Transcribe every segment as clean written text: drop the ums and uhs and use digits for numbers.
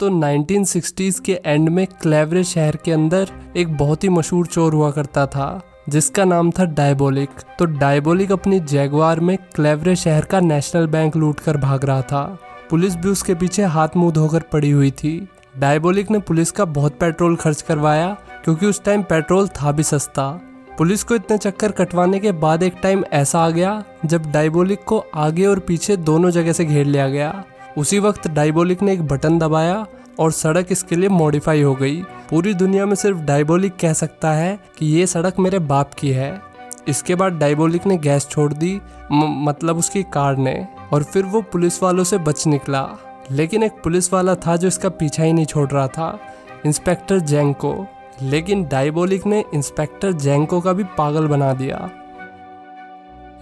तो 1960s के and में क्लेवरे शहर के अंदर एक बहुत ही मशहूर चोर हुआ करता था जिसका नाम था डायबोलिक। तो डायबोलिक अपनी जैगवार में क्लेवरे शहर का नेशनल बैंक लूट कर भाग रहा था। पुलिस भी उसके पीछे हाथ मुंह धोकर पड़ी हुई थी। डायबोलिक ने पुलिस का बहुत पेट्रोल खर्च करवाया क्योंकि उस टाइम पेट्रोल था भी सस्ता। पुलिस को इतने चक्कर कटवाने के बाद एक टाइम ऐसा आ गया जब डायबोलिक को आगे और पीछे दोनों जगह से घेर लिया गया। उसी वक्त डायबोलिक ने एक बटन दबाया और सड़क इसके लिए मॉडिफाई हो गई। पूरी दुनिया में सिर्फ डायबोलिक कह सकता है कि ये सड़क मेरे बाप की है। इसके बाद डायबोलिक ने गैस छोड़ दी, मतलब उसकी कार ने, और फिर वो पुलिस वालों से बच निकला। लेकिन एक पुलिस वाला था जो इसका पीछा ही नहीं छोड़ रहा था, इंस्पेक्टर जेंको। लेकिन डायबोलिक ने इंस्पेक्टर जेंको का भी पागल बना दिया।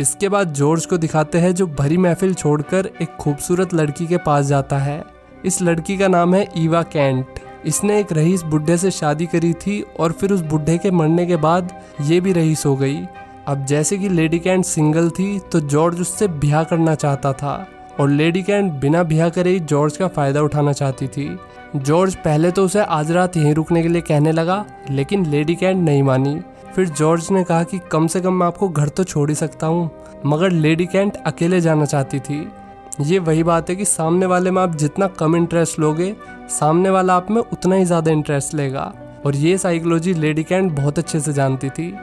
इसके बाद जॉर्ज को दिखाते हैं जो भरी महफिल छोड़कर एक खूबसूरत लड़की के पास जाता है। इस लड़की का नाम है ईवा केंट। इसने एक रईस बुढ़े से शादी करी थी और फिर उस बुढ़े के मरने के बाद ये भी रईस हो गई। अब जैसे कि लेडी केंट सिंगल थी तो जॉर्ज उससे ब्याह करना चाहता था और लेडी केंट बिना ब्याह करे ही जॉर्ज का फायदा उठाना चाहती थी। जॉर्ज पहले तो उसे आज रात यहीं रुकने के लिए कहने लगा, लेकिन लेडी केंट नहीं मानी। फिर जॉर्ज ने कहा कि कम से कम मैं आपको घर तो छोड़ ही सकता हूँ, मगर लेडी केंट अकेले जाना चाहती थी। ये वही बात है कि सामने वाले में आप जितना कम इंटरेस्ट लोगे, सामने वाला आप में उतना ही ज़्यादा इंटरेस्ट लेगा, और ये साइकोलॉजी लेडी केंट बहुत अच्छे से जानती थी।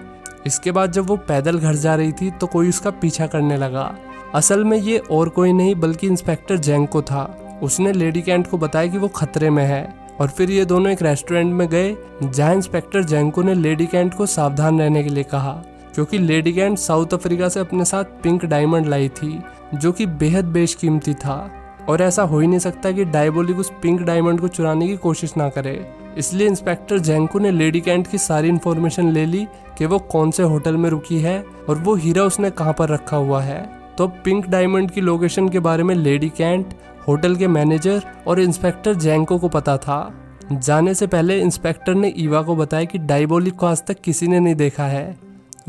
इसके बाद जब वो पैदल घर जा रही थी तो कोई उसका पीछा करने लगा। असल में ये और कोई नहीं बल्कि इंस्पेक्टर जेंको था। उसने लेडी केंट को बताया कि वो खतरे में है, और फिर ये दोनों एक रेस्टोरेंट में गए जहाँ इंस्पेक्टर जेंको ने लेडी केंट को सावधान रहने के लिए कहा, क्योंकि लेडी केंट साउथ अफ्रीका से अपने साथ पिंक डायमंड लाई थी जो कि बेहद बेशकीमती था, और ऐसा हो ही नहीं सकता कि डायबोलिक उस पिंक डायमंड को चुराने की कोशिश ना करे। इसलिए इंस्पेक्टर जेंको ने लेडी केंट की सारी इन्फॉर्मेशन ले ली कि वो कौन से होटल में रुकी है और वो हीरा उसने कहाँ पर रखा हुआ है। तो पिंक डायमंड की लोकेशन के बारे में लेडी केंट, होटल के मैनेजर और इंस्पेक्टर जेंको को पता था। जाने से पहले इंस्पेक्टर ने ईवा को बताया कि डायबोलिक को आज तक किसी ने नहीं देखा है,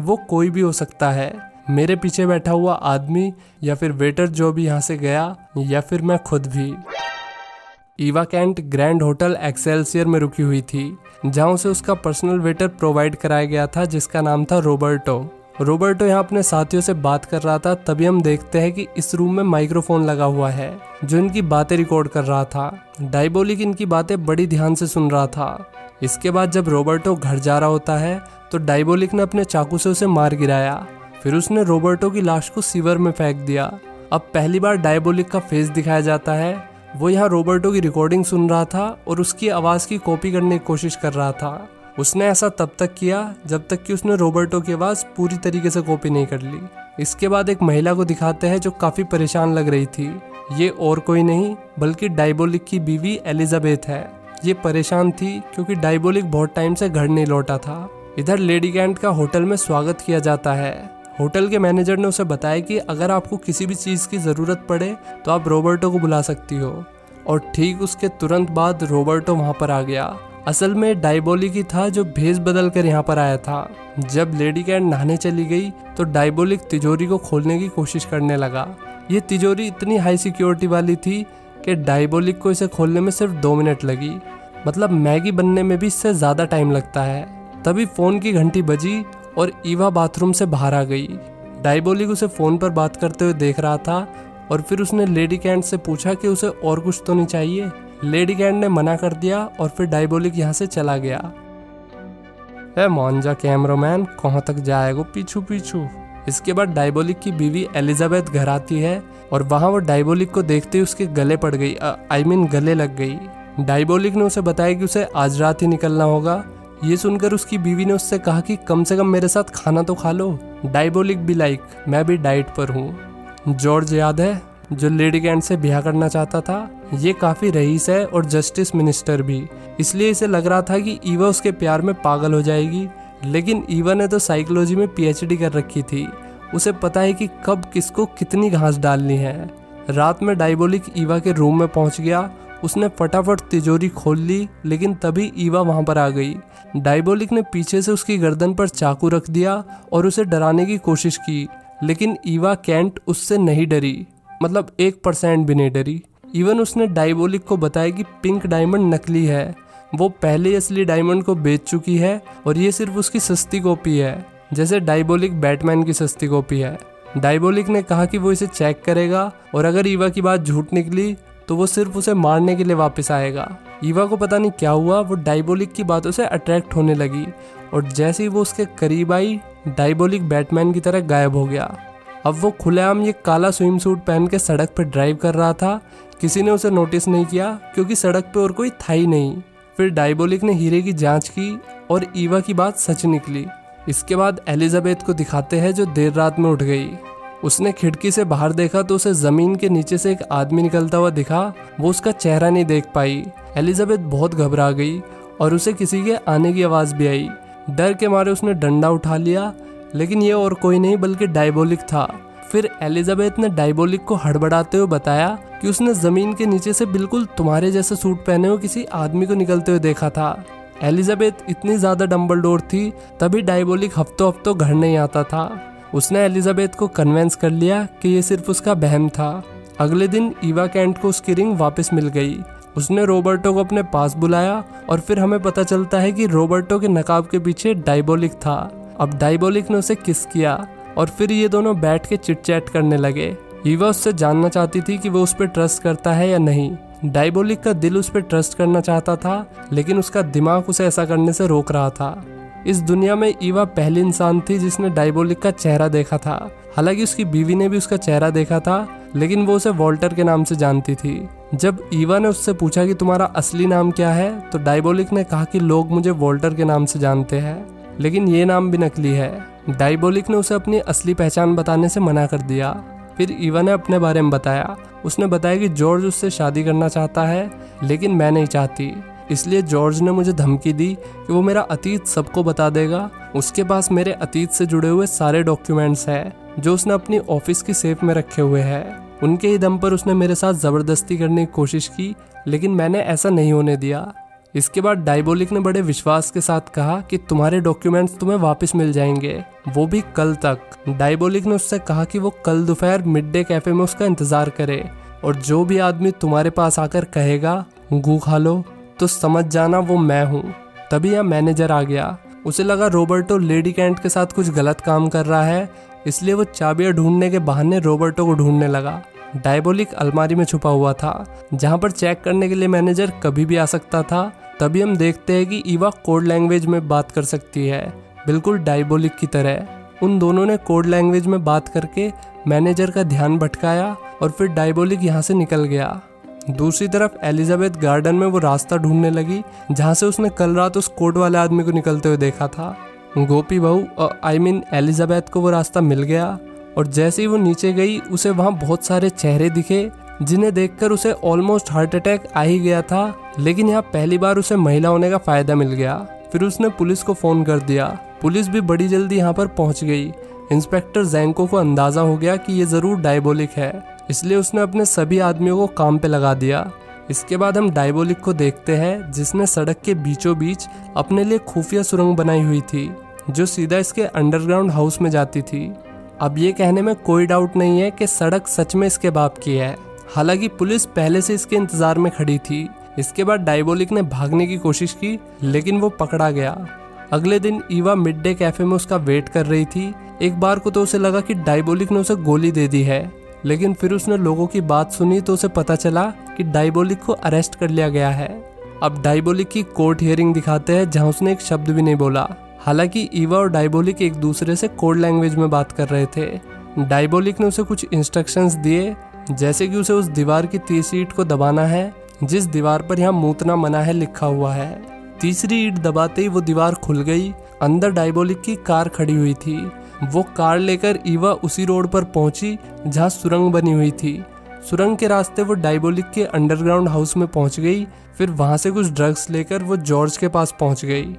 वो कोई भी हो सकता है, मेरे पीछे बैठा हुआ आदमी या फिर वेटर जो भी यहाँ से गया, या फिर मैं खुद भी। Eva Kent grand hotel Excelsior में रुकी हुई थी जहाँ उसे उसका पर्सनल वेटर प्रोवाइड कराया गया था जिसका नाम था रोबर्टो। रोबर्टो यहाँ अपने साथियों से बात कर रहा था। तभी हम देखते हैं कि इस रूम में माइक्रोफोन लगा हुआ है जो इनकी बातें रिकॉर्ड कर रहा था। डायबोलिक इनकी बातें बड़ी ध्यान से सुन रहा था। इसके बाद जब रोबर्टो घर जा रहा होता है तो डायबोलिक ने अपने चाकू से उसे मार गिराया। फिर उसने रोबर्टो की लाश को सीवर में फेंक दिया। अब पहली बार डायबोलिक का फेस दिखाया जाता है। वो यहाँ रोबर्टो की रिकॉर्डिंग सुन रहा था और उसकी आवाज़ की कॉपी करने की कोशिश कर रहा था। उसने ऐसा तब तक किया जब तक कि उसने रोबर्टो की आवाज़ पूरी तरीके से कॉपी नहीं कर ली। इसके बाद एक महिला को दिखाते हैं जो काफ़ी परेशान लग रही थी। ये और कोई नहीं बल्कि डायबोलिक की बीवी एलिजाबेथ है। ये परेशान थी क्योंकि डायबोलिक बहुत टाइम से घर नहीं लौटा था। इधर लेडी केंट का होटल में स्वागत किया जाता है। होटल के मैनेजर ने उसे बताया कि अगर आपको किसी भी चीज़ की ज़रूरत पड़े तो आप रोबर्टो को बुला सकती हो, और ठीक उसके तुरंत बाद रोबर्टो वहाँ पर आ गया। असल में डायबोलिक ही था जो भेष बदल कर यहाँ पर आया था। जब लेडी केंट नहाने चली गई तो डायबोलिक तिजोरी को खोलने की कोशिश करने लगा। ये तिजोरी इतनी हाई सिक्योरिटी वाली थी कि डायबोलिक को इसे खोलने में सिर्फ 2 मिनट लगी। मतलब मैगी बनने में भी इससे ज़्यादा टाइम लगता है। तभी फ़ोन की घंटी बजी और ईवा बाथरूम से बाहर आ गई। डायबोलिक उसे फ़ोन पर बात करते हुए देख रहा था और फिर उसने लेडी केंट से पूछा कि उसे और कुछ तो नहीं चाहिए। लेडी केंट ने मना कर दिया और फिर डायबोलिक यहाँ से चला गया। ए मान जा कैमरामैन, कहाँ तक जाएगा पीछू पीछू। इसके बाद डायबोलिक की बीवी एलिजाबेथ घर आती है और वहाँ वो डायबोलिक को देखते ही उसके गले पड़ गई, गले लग गई। डायबोलिक ने उसे बताया कि उसे आज रात ही निकलना होगा। ये सुनकर उसकी बीवी ने उससे कहा कि कम से कम मेरे साथ खाना तो खा लो। डायबोलिक भी लाइक मैं भी डाइट पर हूँ। जॉर्ज याद है जो लेडी केंट से ब्याह करना चाहता था? ये काफ़ी रईस है और जस्टिस मिनिस्टर भी, इसलिए इसे लग रहा था कि ईवा उसके प्यार में पागल हो जाएगी। लेकिन ईवा ने तो साइकोलॉजी में PhD कर रखी थी। उसे पता है कि कब किसको कितनी घास डालनी है। रात में डायबोलिक ईवा के रूम में पहुंच गया। उसने फटाफट तिजोरी खोल ली, लेकिन तभी ईवा वहां पर आ गई। डायबोलिक ने पीछे से उसकी गर्दन पर चाकू रख दिया और उसे डराने की कोशिश की, लेकिन ईवा केंट उससे नहीं डरी, मतलब 1% भी नहीं डरी। इवन उसने डायबोलिक को बताया कि पिंक डायमंड नकली है, वो पहले असली डायमंड को बेच चुकी है और ये सिर्फ उसकी सस्ती कॉपी है, जैसे डायबोलिक बैटमैन की सस्ती कॉपी है। डायबोलिक ने कहा कि वो इसे चेक करेगा और अगर ईवा की बात झूठ निकली तो वो सिर्फ उसे मारने के लिए वापस आएगा। ईवा को पता नहीं क्या हुआ, वो डायबोलिक की बातों से अट्रैक्ट होने लगी और जैसे ही वो उसके करीब आई, डायबोलिक बैटमैन की तरह गायब हो गया। अब वो खुलेआम ये काला स्विम सूट पहन के सड़क पर ड्राइव कर रहा था। किसी ने उसे नोटिस नहीं किया क्योंकि सड़क पे और कोई था ही नहीं। फिर डायबोलिक ने हीरे की जांच की और ईवा की बात सच निकली। इसके बाद एलिजाबेथ को दिखाते हैं जो देर रात में उठ गई। उसने खिड़की से बाहर देखा तो उसे जमीन के नीचे से एक आदमी निकलता हुआ दिखा। वो उसका चेहरा नहीं देख पाई। एलिजाबेथ बहुत घबरा गई और उसे किसी के आने की आवाज़ भी आई। डर के मारे उसने डंडा उठा लिया, लेकिन ये और कोई नहीं बल्कि डायबोलिक था। फिर एलिजाबेथ ने डायबोलिक को हड़बड़ाते हुए बताया कि उसने जमीन के नीचे से बिल्कुल तुम्हारे जैसे सूट पहने हुए किसी आदमी को निकलते हुए देखा था। एलिजाबेथ इतनी ज़्यादा डम्बलडोर थी, तभी डायबोलिक हफ्तों हफ्तों घर नहीं आता था। उसने एलिजाबेथ को कन्वेंस कर लिया कि ये सिर्फ उसका वहम था। अगले दिन ईवा कैंट को उसकी रिंग वापस मिल गई। उसने रॉबर्टो को अपने पास बुलाया और फिर हमें पता चलता है कि रॉबर्टो के नकाब के पीछे डायबोलिक था। अब डायबोलिक ने उसे किस किया और फिर ये दोनों बैठ के चिट चैट करने लगे। ईवा उससे जानना चाहती थी कि वो उस पर ट्रस्ट करता है या नहीं। डायबोलिक का दिल उस पर ट्रस्ट करना चाहता था, लेकिन उसका दिमाग उसे ऐसा करने से रोक रहा था। इस दुनिया में ईवा पहली इंसान थी जिसने डायबोलिक का चेहरा देखा था। हालांकि उसकी बीवी ने भी उसका चेहरा देखा था, लेकिन वो उसे वॉल्टर के नाम से जानती थी। जब ईवा ने उससे पूछा कि तुम्हारा असली नाम क्या है, तो डायबोलिक ने कहा कि लोग मुझे वॉल्टर के नाम से जानते हैं, लेकिन ये नाम भी नकली है। डायबोलिक ने उसे अपनी असली पहचान बताने से मना कर दिया। फिर ईवा ने अपने बारे में बताया। उसने बताया कि जॉर्ज उससे शादी करना चाहता है, लेकिन मैं नहीं चाहती, इसलिए जॉर्ज ने मुझे धमकी दी कि वो मेरा अतीत सबको बता देगा। उसके पास मेरे अतीत से जुड़े हुए सारे डॉक्यूमेंट्स हैं जो उसने अपनी ऑफिस की सेफ में रखे हुए हैं। उनके ही दम पर उसने मेरे साथ ज़बरदस्ती करने की कोशिश की, लेकिन मैंने ऐसा नहीं होने दिया। इसके बाद डायबोलिक ने बड़े विश्वास के साथ कहा कि तुम्हारे डॉक्यूमेंट्स तुम्हें वापस मिल जाएंगे, वो भी कल तक। डायबोलिक ने उससे कहा कि वो कल दोपहर मिड डे कैफे में उसका इंतज़ार करे और जो भी आदमी तुम्हारे पास आकर कहेगा गू खा लो, तो समझ जाना वो मैं हूँ। तभी यहाँ मैनेजर आ गया। उसे लगा रॉबर्टो लेडी कैंट के साथ कुछ गलत काम कर रहा है, इसलिए वो चाबियाँ ढूंढने के बहाने रॉबर्टो को ढूंढने लगा। डायबोलिक अलमारी में छुपा हुआ था, जहाँ पर चेक करने के लिए मैनेजर कभी भी आ सकता था। तभी हम देखते हैं कि ईवा कोड लैंग्वेज में बात कर सकती है, बिल्कुल डायबोलिक की तरह। उन दोनों ने कोड लैंग्वेज में बात करके मैनेजर का ध्यान भटकाया और फिर डायबोलिक यहाँ से निकल गया। दूसरी तरफ एलिजाबेथ गार्डन में वो रास्ता ढूंढने लगी जहाँ से उसने कल रात उस कोट वाले आदमी को निकलते हुए देखा था। गोपी बहू एलिजाबेथ को वो रास्ता मिल गया और जैसे ही वो नीचे गई उसे वहाँ बहुत सारे चेहरे दिखे, जिन्हें देखकर उसे ऑलमोस्ट हार्ट अटैक आ ही गया था। लेकिन यहाँ पहली बार उसे महिला होने का फायदा मिल गया। फिर उसने पुलिस को फ़ोन कर दिया। पुलिस भी बड़ी जल्दी यहाँ पर पहुँच गई। इंस्पेक्टर जैंको को अंदाज़ा हो गया कि ये ज़रूर डायबोलिक है, इसलिए उसने अपने सभी आदमियों को काम पे लगा दिया। इसके बाद हम डायबोलिक को देखते हैं, जिसने सड़क के बीचों बीच अपने लिए खुफिया सुरंग बनाई हुई थी जो सीधा इसके अंडरग्राउंड हाउस में जाती थी। अब ये कहने में कोई डाउट नहीं है कि सड़क सच में इसके बाप की है। हालांकि पुलिस पहले से इसके इंतजार में खड़ी थी। इसके बाद डायबोलिक ने भागने की कोशिश की, लेकिन वो पकड़ा गया। अगले दिन ईवा मिड डे कैफे में उसका वेट कर रही थी। एक बार को तो उसे लगा कि डायबोलिक ने उसे गोली दे दी है, लेकिन फिर उसने लोगों की बात सुनी तो उसे पता चला कि डायबोलिक को अरेस्ट कर लिया गया है। अब डायबोलिक की कोर्ट हियरिंग दिखाते हैं जहां उसने एक शब्द भी नहीं बोला। हालांकि ईवा और डायबोलिक एक दूसरे से कोड लैंग्वेज में बात कर रहे थे। डायबोलिक ने उसे कुछ इंस्ट्रक्शंस दिए, जैसे कि उसे उस दीवार की तीसरी ईंट को दबाना है जिस दीवार पर यहाँ मूतना मना है लिखा हुआ है। तीसरी ईंट दबाते ही वो दीवार खुल गई। अंदर डायबोलिक की कार खड़ी हुई थी। वो कार लेकर ईवा उसी रोड पर पहुंची जहां सुरंग बनी हुई थी। सुरंग के रास्ते वो डायबोलिक के अंडरग्राउंड हाउस में पहुंच गई। फिर वहां से कुछ ड्रग्स लेकर वो जॉर्ज के पास पहुंच गई।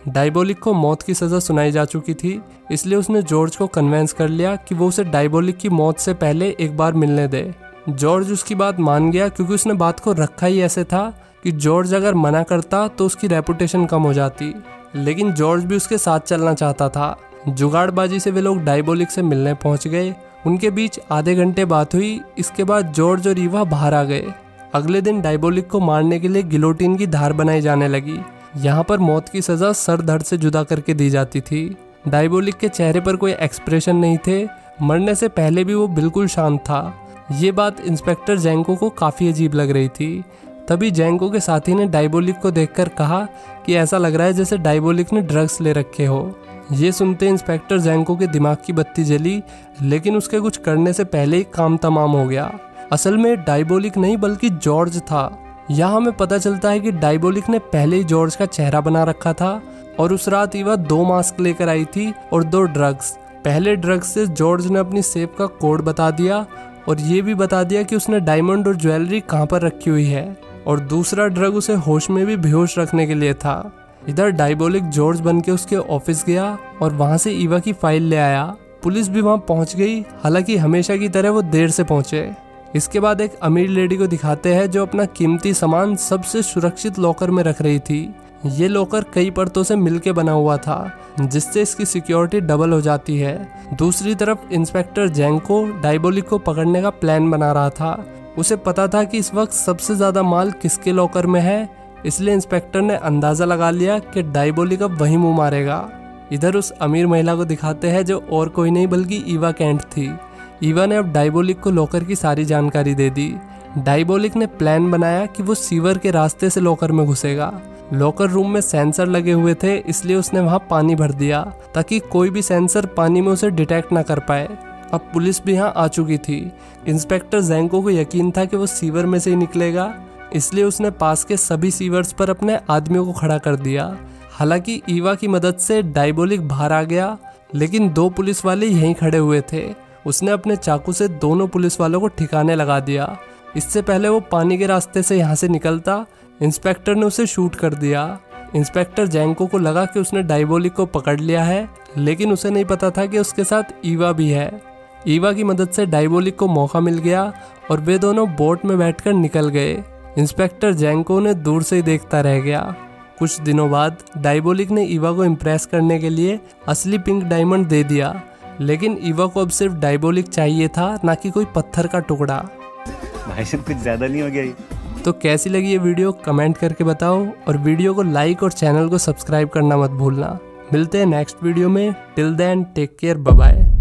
डायबोलिक को मौत की सज़ा सुनाई जा चुकी थी, इसलिए उसने जॉर्ज को कन्वेंस कर लिया कि वो उसे डायबोलिक की मौत से पहले एक बार मिलने दे। जॉर्ज उसकी बात मान गया, क्योंकि उसने बात को रखा ही ऐसे था कि जॉर्ज अगर मना करता तो उसकी रेपुटेशन कम हो जाती। लेकिन जॉर्ज भी उसके साथ चलना चाहता था। जुगाड़बाजी से वे लोग डायबोलिक से मिलने पहुंच गए। उनके बीच आधे घंटे बात हुई। इसके बाद जॉर्ज और ईवा बाहर आ गए। अगले दिन डायबोलिक को मारने के लिए गिलोटिन की धार बनाई जाने लगी। यहाँ पर मौत की सजा सर धड़ से जुदा करके दी जाती थी। डायबोलिक के चेहरे पर कोई एक्सप्रेशन नहीं थे, मरने से पहले भी वो बिल्कुल शांत था। ये बात इंस्पेक्टर जैंको को काफ़ी अजीब लग रही थी। तभी जैंको के साथी ने डायबोलिक को देखकर कहा कि ऐसा लग रहा है जैसे डायबोलिक ने ड्रग्स ले रखे हो। ये सुनते इंस्पेक्टर जैंको के दिमाग की बत्ती जली, लेकिन उसके कुछ करने से पहले ही काम तमाम हो गया। असल में डायबोलिक नहीं बल्कि जॉर्ज था। यहाँ हमें पता चलता है कि डायबोलिक ने पहले ही जॉर्ज का चेहरा बना रखा था और उस रात ईवा 2 मास्क लेकर आई थी और 2 ड्रग्स। पहले ड्रग्स से जॉर्ज ने अपनी सेफ का कोड बता दिया और ये भी बता दिया कि उसने डायमंड और ज्वेलरी कहाँ पर रखी हुई है, और दूसरा ड्रग उसे होश में भी बेहोश रखने के लिए था। इधर डायबोलिक जॉर्ज बनके उसके ऑफिस गया और वहाँ से ईवा की फाइल ले आया। पुलिस भी वहाँ पहुँच गई, हालांकि हमेशा की तरह वो देर से पहुँचे। इसके बाद एक अमीर लेडी को दिखाते हैं जो अपना कीमती सामान सबसे सुरक्षित लॉकर में रख रही थी। ये लॉकर कई परतों से मिलके बना हुआ था, जिससे इसकी सिक्योरिटी डबल हो जाती है। दूसरी तरफ इंस्पेक्टर जैंको डायबोलिक को पकड़ने का प्लान बना रहा था। उसे पता था कि इस वक्त सबसे ज़्यादा माल किसके लॉकर में है, इसलिए इंस्पेक्टर ने अंदाज़ा लगा लिया कि डायबोलिक अब वही मुँह मारेगा। इधर उस अमीर महिला को दिखाते हैं जो और कोई नहीं बल्कि ईवा केंट थी। ईवा ने अब डायबोलिक को लॉकर की सारी जानकारी दे दी। डायबोलिक ने प्लान बनाया कि वो सीवर के रास्ते से लॉकर में घुसेगा। लॉकर रूम में सेंसर लगे हुए थे, इसलिए उसने वहां पानी भर दिया ताकि कोई भी सेंसर पानी में उसे डिटेक्ट ना कर पाए। अब पुलिस भी यहाँ आ चुकी थी। इंस्पेक्टर जैंको को यकीन था कि वो सीवर में से ही निकलेगा, इसलिए उसने पास के सभी सीवर्स पर अपने आदमियों को खड़ा कर दिया। हालांकि ईवा की मदद से डायबोलिक बाहर आ गया, लेकिन 2 पुलिस वाले यहीं खड़े हुए थे। उसने अपने चाकू से दोनों पुलिस वालों को ठिकाने लगा दिया। इससे पहले वो पानी के रास्ते से यहाँ से निकलता, इंस्पेक्टर ने उसे शूट कर दिया। इंस्पेक्टर जैंको को लगा कि उसने डायबोलिक को पकड़ लिया है, लेकिन उसे नहीं पता था कि उसके साथ ईवा भी है। ईवा की मदद से डायबोलिक को मौका मिल गया और वे दोनों बोट में बैठकर निकल गए। इंस्पेक्टर जैंको ने दूर से ही देखता रह गया। कुछ दिनों बाद डायबोलिक ने ईवा को इम्प्रेस करने के लिए असली पिंक डायमंड दे दिया, लेकिन ईवा को अब सिर्फ डायबोलिक चाहिए था, ना कि कोई पत्थर का टुकड़ा। भाई साहब कुछ ज़्यादा नहीं हो गया? तो कैसी लगी ये वीडियो कमेंट करके बताओ, और वीडियो को लाइक और चैनल को सब्सक्राइब करना मत भूलना। मिलते हैं नेक्स्ट वीडियो में। Till then take care, bye bye.